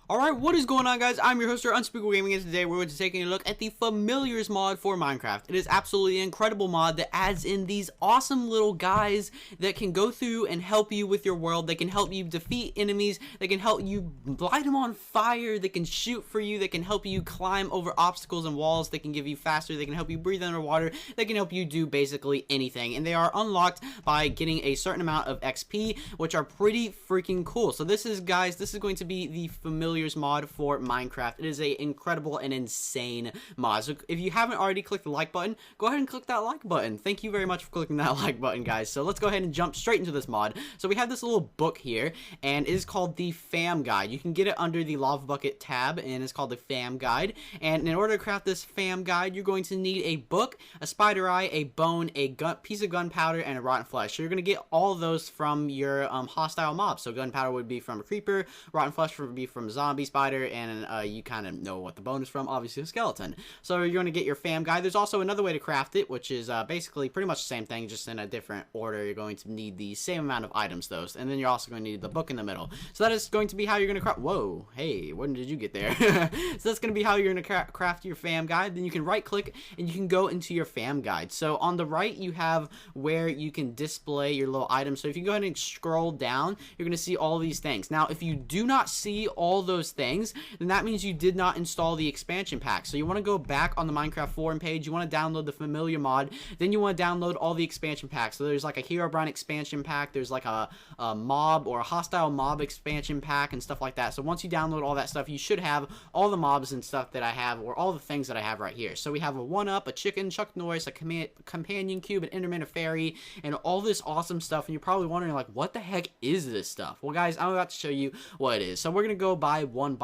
Alright, what is going on, guys? I'm your host, Unspeakable Gaming, and today we're going to take a look at the Familiars mod for Minecraft. It is absolutely an incredible mod that adds in these awesome little guys that can go through and help you with your world. They can help you defeat enemies, they can help you light them on fire, they can shoot for you, they can help you climb over obstacles and walls, they can give you faster, they can help you breathe underwater, they can help you do basically anything. And they are unlocked by getting a certain amount of XP, which are pretty freaking cool. So this is, guys, this is going to be the Familiars mod for Minecraft. It is a incredible and insane mod. So if you haven't already clicked the like button, go ahead and click that like button. Thank you very much for clicking that like button, guys. So let's go ahead and jump straight into this mod. So we have this little book here, and it is called the Fam Guide. You can get it under the Lava Bucket tab, and it's called the Fam Guide. And in order to craft this Fam Guide, you're going to need a book, a spider eye, a bone, a piece of gunpowder, and a rotten flesh. So you're going to get all of those from your hostile mobs. So gunpowder would be from a creeper, rotten flesh would be from zombie spider, and you kind of know what the bone is from, obviously a skeleton. So you're going to get your Fam Guide. There's also another way to craft it, which is basically pretty much the same thing, just in a different order. You're going to need the same amount of items, though, and then you're also going to need the book in the middle. So that is going to be how you're going to craft. Whoa, hey, when did you get there? So that's going to be how you're going to craft your Fam Guide. Then you can right click and you can go into your Fam Guide. So on the right you have where you can display your little items. So if you go ahead and scroll down, you're going to see all these things. Now if you do not see all those things, then that means you did not install the expansion pack. So you want to go back on the Minecraft forum page, you want to download the Familiar mod, then you want to download all the expansion packs. So there's like a Herobrine expansion pack, there's like a mob or a hostile mob expansion pack and stuff like that. So once you download all that stuff, you should have all the mobs and stuff that I have, or all the things that I have right here. So we have a 1-up, a chicken, Chuck Norris, a companion cube, an Enderman, a Ferry, and all this awesome stuff. And you're probably wondering, like, what the heck is this stuff? Well, guys, I'm about to show you what it is. So we're going to go by one.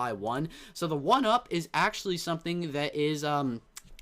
So the 1-up is actually something that is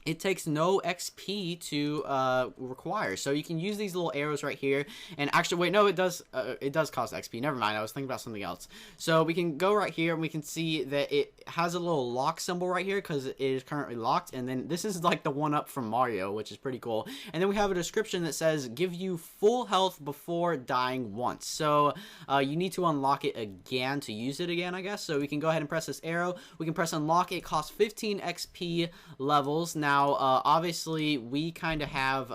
it takes no XP to require. So you can use these little arrows right here, and actually, wait, no, it does cost XP. Never mind, I was thinking about something else. So we can go right here and we can see that it has a little lock symbol right here because it is currently locked. And then this is like the 1-up from Mario, which is pretty cool. And then we have a description that says give you full health before dying once. So you need to unlock it again to use it again, I guess. So we can go ahead and press this arrow. We can press unlock. It costs 15 XP levels. Now obviously we kind of have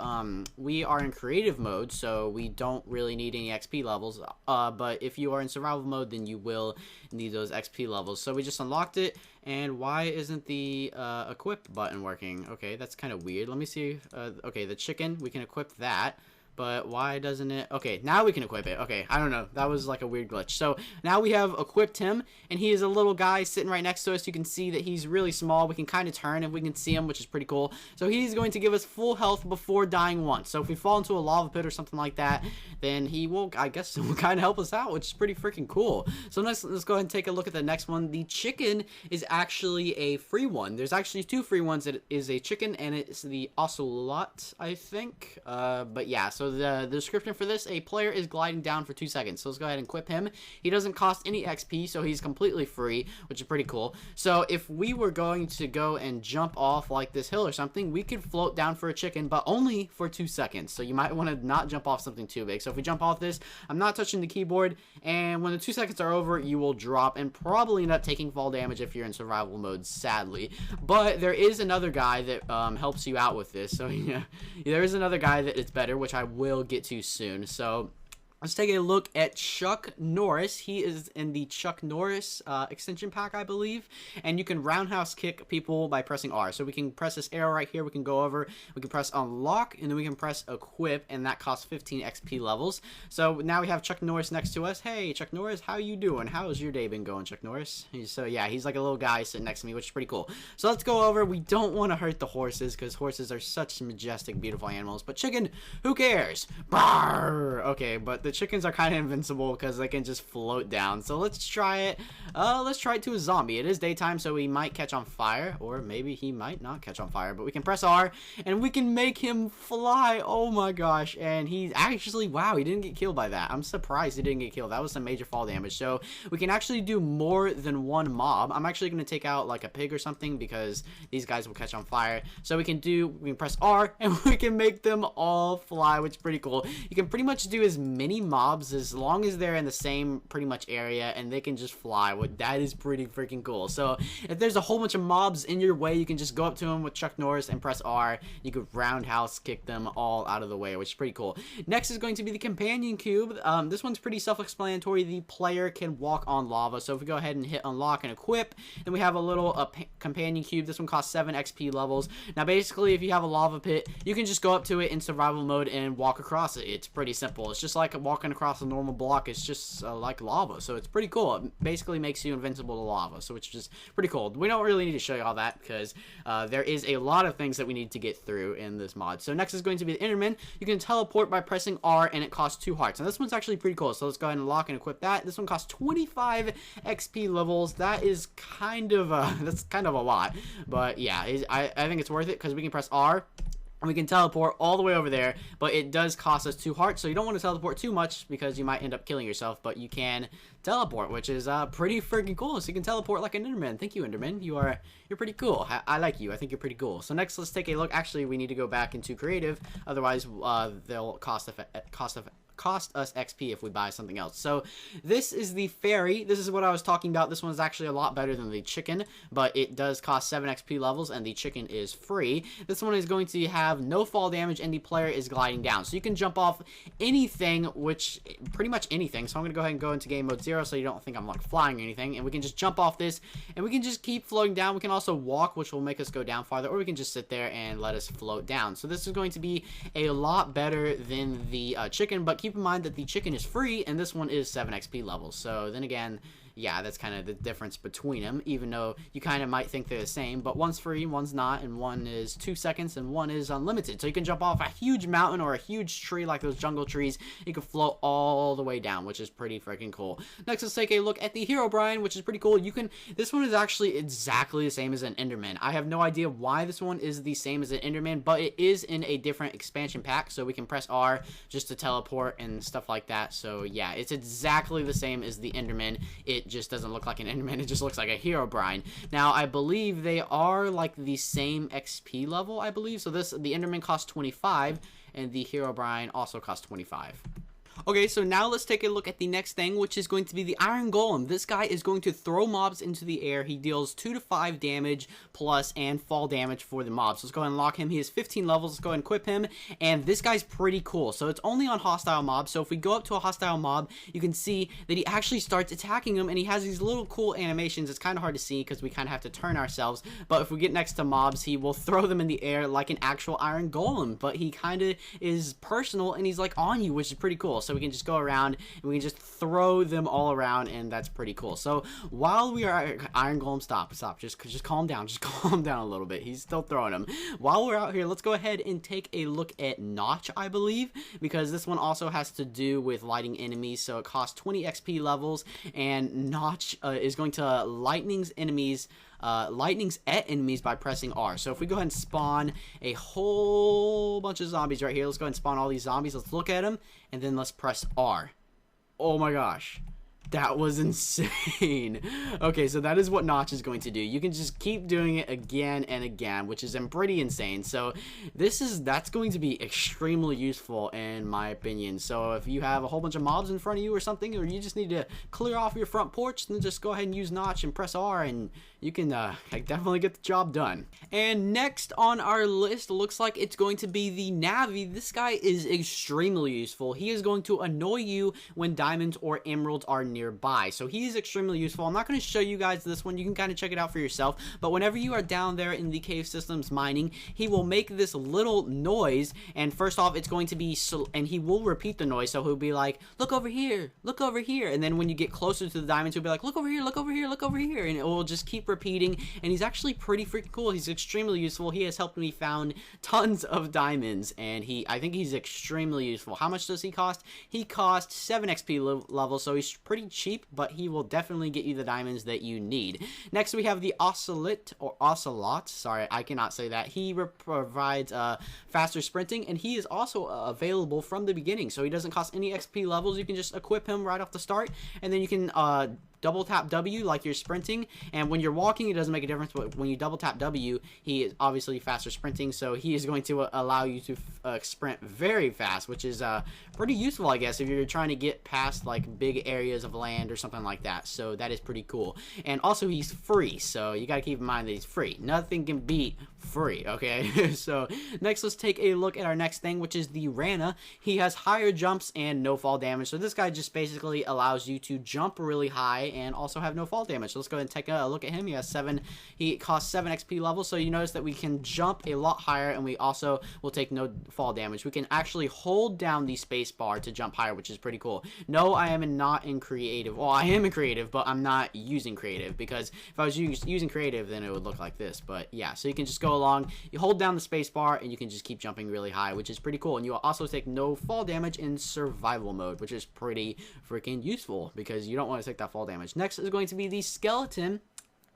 we are in creative mode, so we don't really need any XP levels, but if you are in survival mode, then you will need those XP levels. So we just unlocked it. And why isn't the equip button working? Okay, that's kind of weird. Let me see. Okay, the chicken, we can equip that. But why doesn't it? Okay, now we can equip it. Okay, I don't know. That was like a weird glitch. So now we have equipped him, and he is a little guy sitting right next to us. You can see that he's really small. We can kind of turn and we can see him, which is pretty cool. So he's going to give us full health before dying once. So if we fall into a lava pit or something like that, then he will, I guess, will kind of help us out, which is pretty freaking cool. So let's go ahead and take a look at the next one. The chicken is actually a free one. There's actually 2 free ones. It is a chicken, and it's the ocelot, I think. But yeah, so the description for this: a player is gliding down for 2 seconds. So let's go ahead and equip him. He doesn't cost any XP, so he's completely free, which is pretty cool. So if we were going to go and jump off like this hill or something, we could float down for a chicken, but only for 2 seconds. So you might want to not jump off something too big. So if we jump off this, I'm not touching the keyboard, and when the 2 seconds are over, you will drop and probably end up taking fall damage if you're in survival mode, sadly. But there is another guy that helps you out with this. So yeah, there is another guy that is better, which I will get to soon. So let's take a look at Chuck Norris. He is in the Chuck Norris extension pack, I believe. And you can roundhouse kick people by pressing R. So we can press this arrow right here. We can go over. We can press unlock. And then we can press equip. And that costs 15 XP levels. So now we have Chuck Norris next to us. Hey, Chuck Norris, how you doing? How's your day been going, Chuck Norris? So yeah, he's like a little guy sitting next to me, which is pretty cool. So let's go over. We don't want to hurt the horses because horses are such majestic, beautiful animals. But chicken, who cares? Brrr! Okay, but the chickens are kind of invincible because they can just float down. So let's try it. Let's try it to a zombie. It is daytime, so he might catch on fire, or maybe he might not catch on fire. But we can press R, and we can make him fly. Oh my gosh! And he's actually, wow, he didn't get killed by that. I'm surprised he didn't get killed. That was some major fall damage. So we can actually do more than one mob. I'm actually going to take out like a pig or something because these guys will catch on fire. So we can press R, and we can make them all fly, which is pretty cool. You can pretty much do as many any mobs as long as they're in the same pretty much area and they can just fly. That is pretty freaking cool. So if there's a whole bunch of mobs in your way, you can just go up to them with Chuck Norris and press R. You could roundhouse kick them all out of the way, which is pretty cool. Next is going to be the companion cube. This one's pretty self-explanatory. The player can walk on lava. So if we go ahead and hit unlock and equip, then we have a little companion cube. This one costs 7 XP levels. Now basically, if you have a lava pit, you can just go up to it in survival mode and walk across it. It's pretty simple. It's just like walking across a normal block. It's just like lava, so it's pretty cool. It basically makes you invincible to lava, so it's just pretty cool. We don't really need to show you all that because there is a lot of things that we need to get through in this mod. So next is going to be the Enderman. You can teleport by pressing R, and it costs 2 hearts. And this one's actually pretty cool, so let's go ahead and lock and equip that. This one costs 25 XP levels. That is kind of that's kind of a lot, but yeah, I think it's worth it because we can press R and we can teleport all the way over there, but it does cost us 2 hearts, so you don't want to teleport too much because you might end up killing yourself, but you can teleport, which is pretty freaking cool. So you can teleport like an Enderman. Thank you, Enderman. You're pretty cool. I like you. I think you're pretty cool. So next, let's take a look. Actually, we need to go back into creative, otherwise they'll cost us XP if we buy something else. So this is the Ferry. This is what I was talking about. This one's actually a lot better than the chicken, but it does cost 7 XP levels, and the chicken is free. This one is going to have no fall damage, and the player is gliding down. So you can jump off anything, which pretty much anything. So I'm going to go ahead and go into game mode 0 so you don't think I'm like flying or anything, and we can just jump off this, and we can just keep floating down. We can also walk, which will make us go down farther, or we can just sit there and let us float down. So this is going to be a lot better than the chicken, but keep in mind that the chicken is free and this one is 7 XP levels. So then again, yeah, that's kind of the difference between them, even though you kind of might think they're the same, but one's free, one's not, and one is 2 seconds and one is unlimited. So you can jump off a huge mountain or a huge tree like those jungle trees. You can float all the way down, which is pretty freaking cool. Next, let's take a look at the Herobrine, which is pretty cool. This one is actually exactly the same as an Enderman. I have no idea why this one is the same as an Enderman, but it is in a different expansion pack, so we can press R just to teleport and stuff like that. So yeah, it's exactly the same as the Enderman. It just doesn't look like an Enderman. It just looks like a Herobrine. Now, I believe they are like the same XP level, I believe. So the Enderman costs 25, and the Herobrine also costs 25. Okay, so now let's take a look at the next thing, which is going to be the Iron Golem. This guy is going to throw mobs into the air. He deals 2 to 5 damage plus and fall damage for the mobs. So let's go ahead and lock him. He has 15 levels. Let's go ahead and equip him. And this guy's pretty cool. So it's only on hostile mobs. So if we go up to a hostile mob, you can see that he actually starts attacking him, and he has these little cool animations. It's kind of hard to see because we kind of have to turn ourselves. But if we get next to mobs, he will throw them in the air like an actual Iron Golem. But he kind of is personal, and he's like on you, which is pretty cool. So we can just go around and we can just throw them all around, and that's pretty cool. So while we are Iron Golem, stop, just calm down, just calm down a little bit. He's still throwing them. While we're out here, let's go ahead and take a look at Notch, I believe, because this one also has to do with lighting enemies. So it costs 20 XP levels, and Notch is going to lightnings at enemies by pressing R. So if we go ahead and spawn a whole bunch of zombies right here, let's go ahead and spawn all these zombies. Let's look at them, and then let's press R. Oh my gosh. That was insane. Okay, so that is what Notch is going to do. You can just keep doing it again and again, which is pretty insane. So that's going to be extremely useful in my opinion. So if you have a whole bunch of mobs in front of you or something, or you just need to clear off your front porch, then just go ahead and use Notch and press R, and you can definitely get the job done. And next on our list, looks like it's going to be the Navi. This guy is extremely useful. He is going to annoy you when diamonds or emeralds are nearby. So he is extremely useful. I'm not going to show you guys this one. You can kind of check it out for yourself. But whenever you are down there in the cave systems mining, he will make this little noise. And first off, it's going to be, and he will repeat the noise. So he'll be like, look over here, look over here. And then when you get closer to the diamonds, he'll be like, look over here, look over here, look over here. And it will just keep repeating. And he's actually pretty freaking cool. He's extremely useful. He has helped me found tons of diamonds. And I think he's extremely useful. How much does he cost? He costs 7 XP level. So he's pretty cheap, but he will definitely get you the diamonds that you need. Next, we have the Ocelot. Sorry, I cannot say that. He provides faster sprinting, and he is also available from the beginning, so he doesn't cost any XP levels. You can just equip him right off the start, and then you can double tap W like you're sprinting, and when you're walking it doesn't make a difference, but when you double tap W, he is obviously faster sprinting, so he is going to allow you to sprint very fast, which is pretty useful, I guess, if you're trying to get past like big areas of land or something like that. So that is pretty cool. And also he's free, so you gotta keep in mind that he's free. Nothing can beat free, okay? So next, let's take a look at our next thing, which is the Rana. He has higher jumps and no fall damage, so this guy just basically allows you to jump really high and also have no fall damage. So let's go ahead and take a look at him. He costs 7 XP levels, so you notice that we can jump a lot higher, and we also will take no fall damage. We can actually hold down the space bar to jump higher, which is pretty cool. No, I am not in creative. Well, I am in creative, but I'm not using creative, because if I was using creative, then it would look like this. But yeah, so you can just go along, you hold down the space bar, and you can just keep jumping really high, which is pretty cool. And you will also take no fall damage in survival mode, which is pretty freaking useful, because you don't want to take that fall damage. Next is going to be the skeleton.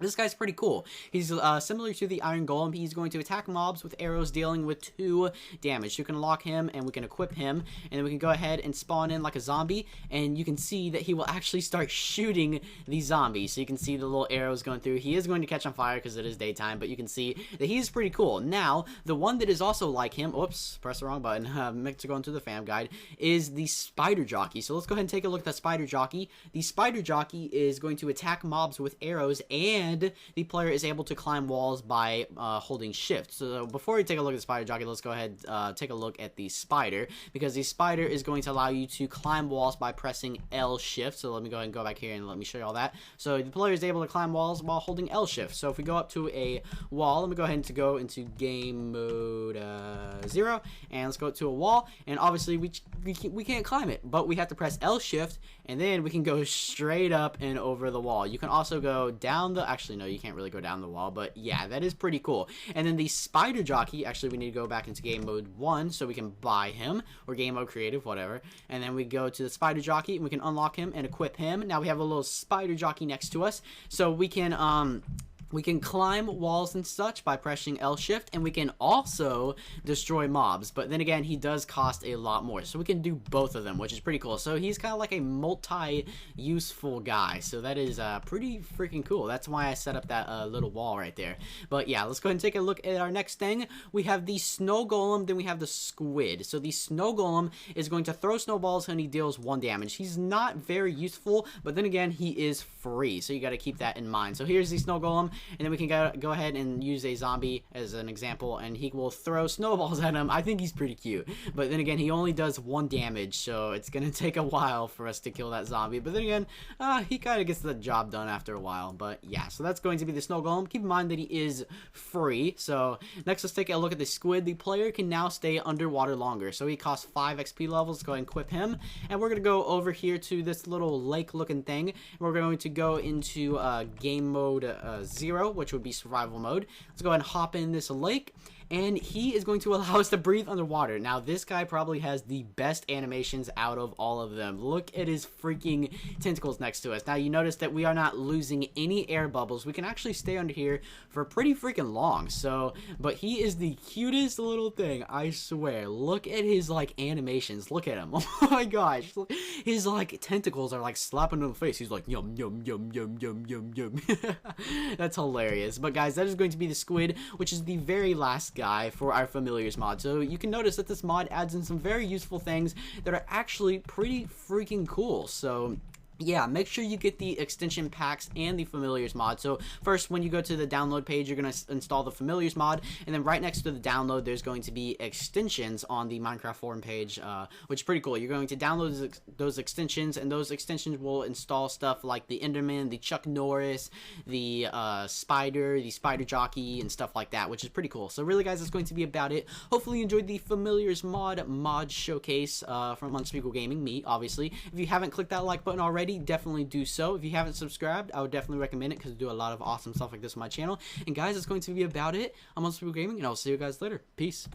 This guy's pretty cool. He's similar to the Iron Golem. He's going to attack mobs with arrows dealing with 2 damage. You can lock him, and we can equip him, and then we can go ahead and spawn in like a zombie, and you can see that he will actually start shooting these zombies. So you can see the little arrows going through. He is going to catch on fire because it is daytime, but you can see that he's pretty cool. Now, the one that is also like him, oops, press the wrong button, meant to go into the fam guide, is the Spider Jockey. So let's go ahead and take a look at the Spider Jockey. The Spider Jockey is going to attack mobs with arrows, and the player is able to climb walls by holding shift. So before we take a look at the Spider Jockey, let's go ahead take a look at the Spider, because the Spider is going to allow you to climb walls by pressing L shift. So let me go ahead and go back here and let me show you all that. So the player is able to climb walls while holding L shift. So if we go up to a wall, let me go ahead and go into game mode 0, and let's go to a wall, and obviously we can't climb it, but we have to press L shift, and then we can go straight up and over the wall. You can also go down the, actually no, you can't really go down the wall, but yeah, that is pretty cool. And then the Spider Jockey, actually we need to go back into game mode 1 so we can buy him, or game mode creative, whatever. And then we go to the Spider Jockey, and we can unlock him and equip him. Now we have a little Spider Jockey next to us, so we can climb walls and such by pressing L shift, and we can also destroy mobs. But then again, he does cost a lot more, so we can do both of them, which is pretty cool. So he's kind of like a multi-useful guy, so that is pretty freaking cool. That's why I set up that little wall right there. But yeah, let's go ahead and take a look at our next thing. We have the Snow Golem, then we have the Squid. So the Snow Golem is going to throw snowballs, and he deals 1 damage. He's not very useful, but then again, he is free, so you got to keep that in mind. So here's the Snow Golem, and then we can go ahead and use a zombie as an example, and he will throw snowballs at him. I think he's pretty cute, but then again, he only does 1 damage, so it's gonna take a while for us to kill that zombie. But then again, he kind of gets the job done after a while. But yeah, so that's going to be the Snow Golem. Keep in mind that he is free. So next, let's take a look at the Squid. The player can now stay underwater longer, so he costs 5 XP levels. Let's go ahead and equip him, and we're gonna go over here to this little lake looking thing, and we're going to go into game mode 0, which would be survival mode. Let's go ahead and hop in this lake, and he is going to allow us to breathe underwater. Now, this guy probably has the best animations out of all of them. Look at his freaking tentacles next to us. Now, you notice that we are not losing any air bubbles. We can actually stay under here for pretty freaking long. So, but he is the cutest little thing, I swear. Look at his, like, animations. Look at him. Oh my gosh. His, like, tentacles are, like, slapping in the face. He's like, yum, yum, yum, yum, yum, yum, yum. That's hilarious. But, guys, that is going to be the Squid, which is the very last guy for our Familiars mod. So you can notice that this mod adds in some very useful things that are actually pretty freaking cool. So yeah, make sure you get the extension packs and the Familiars mod. So first, when you go to the download page, you're going to install the Familiars mod, and then right next to the download, there's going to be extensions on the Minecraft forum page, which is pretty cool. You're going to download those extensions, and those extensions will install stuff like the Enderman, the Chuck Norris, the Spider, the Spider Jockey, and stuff like that, which is pretty cool. So really, guys, that's going to be about it. Hopefully you enjoyed the Familiars mod showcase from Unspeakable Gaming, me, obviously. If you haven't clicked that like button already, definitely do so. If you haven't subscribed, I would definitely recommend it, because I do a lot of awesome stuff like this on my channel. And guys, that's going to be about it. I'm Unspeakable Gaming, and I'll see you guys later. Peace.